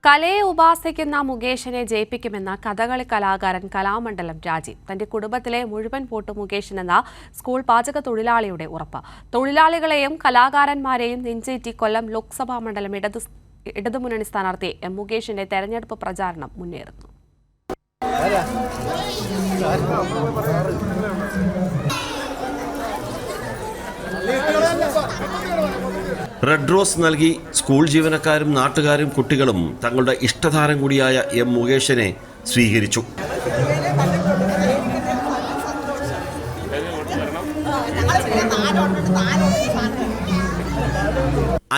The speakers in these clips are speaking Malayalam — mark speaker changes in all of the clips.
Speaker 1: കലയെ ഉപാസിക്കുന്ന മുകേഷിനെ ജയിപ്പിക്കുമെന്ന കഥകളി കലാകാരൻ കലാമണ്ഡലം രാജീവ്. തന്റെ കുടുംബത്തിലെ മുഴുവൻ വോട്ട് മുകേഷിനെന്ന സ്കൂൾ പാചക തൊഴിലാളിയുടെ ഉറപ്പ്. തൊഴിലാളികളെയും കലാകാരന്മാരെയും നെഞ്ചേറ്റി കൊല്ലം ലോക്സഭാ മണ്ഡലം ഇടതുമുന്നണി സ്ഥാനാർത്ഥി എം മുകേഷിന്റെ തെരഞ്ഞെടുപ്പ് പ്രചാരണം മുന്നേറുന്നു.
Speaker 2: റെഡ് റോസ് നൽകി സ്കൂൾ ജീവനക്കാരും നാട്ടുകാരും കുട്ടികളും തങ്ങളുടെ ഇഷ്ടതാരം കൂടിയായ എം മുകേഷിനെ സ്വീകരിച്ചു.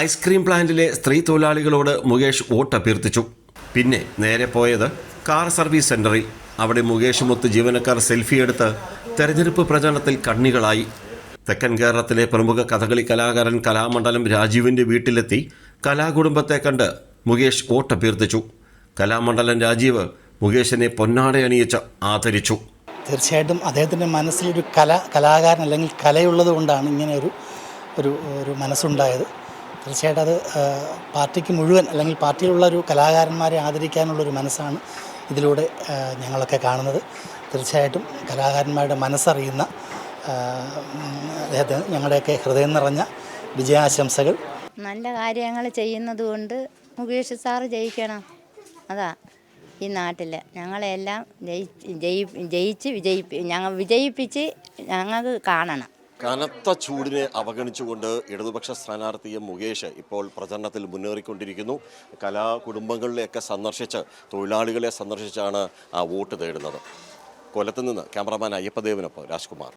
Speaker 2: ഐസ്ക്രീം പ്ലാന്റിലെ സ്ത്രീ തൊഴിലാളികളോട് മുകേഷ് വോട്ട് അഭ്യർത്ഥിച്ചു. പിന്നെ നേരെ പോയത് കാർ സർവീസ് സെന്ററിൽ. അവിടെ മുകേഷുമൊത്ത് ജീവനക്കാർ സെൽഫി എടുത്ത് തെരഞ്ഞെടുപ്പ് പ്രചാരണത്തിൽ കണ്ണികളായി. തെക്കൻ കേരളത്തിലെ പ്രമുഖ കഥകളി കലാകാരൻ കലാമണ്ഡലം രാജീവിൻ്റെ വീട്ടിലെത്തി കലാകുടുംബത്തെ കണ്ട് മുകേഷ് വോട്ട് അഭ്യർത്ഥിച്ചു. കലാമണ്ഡലം രാജീവ് മുകേഷിനെ പൊന്നാടയണിയിച്ച് ആദരിച്ചു.
Speaker 3: തീർച്ചയായിട്ടും അദ്ദേഹത്തിൻ്റെ മനസ്സിലൊരു കലാകാരൻ അല്ലെങ്കിൽ കലയുള്ളത് കൊണ്ടാണ് ഇങ്ങനെ ഒരു മനസ്സുണ്ടായത്. തീർച്ചയായിട്ടും അത് പാർട്ടിക്ക് മുഴുവൻ അല്ലെങ്കിൽ പാർട്ടിയിലുള്ള ഒരു കലാകാരന്മാരെ ആദരിക്കാനുള്ളൊരു മനസ്സാണ് ഇതിലൂടെ ഞങ്ങളൊക്കെ കാണുന്നത്. തീർച്ചയായിട്ടും കലാകാരന്മാരുടെ മനസ്സറിയുന്ന അദ്ദേഹത്തിന് ഞങ്ങളുടെയൊക്കെ ഹൃദയം നിറഞ്ഞ വിജയാശംസകൾ.
Speaker 4: നല്ല കാര്യങ്ങൾ ചെയ്യുന്നത് കൊണ്ട് മുകേഷ് സാറ് ജയിക്കണം. അതാ ഈ നാട്ടിൽ ഞങ്ങളെല്ലാം വിജയിപ്പിച്ച് ഞങ്ങൾക്ക് കാണണം.
Speaker 2: കനത്ത ചൂടിനെ അവഗണിച്ചുകൊണ്ട് ഇടതുപക്ഷ സ്ഥാനാർത്ഥി മുകേഷ് ഇപ്പോൾ പ്രചരണത്തിൽ മുന്നേറിക്കൊണ്ടിരിക്കുന്നു. കലാകുടുംബങ്ങളിലെയൊക്കെ സന്ദർശിച്ച് തൊഴിലാളികളെ സന്ദർശിച്ചാണ് വോട്ട് തേടുന്നത്. കൊല്ലത്ത് നിന്ന് ക്യാമറാമാൻ അയ്യപ്പദേവനൊപ്പം രാജ്കുമാർ.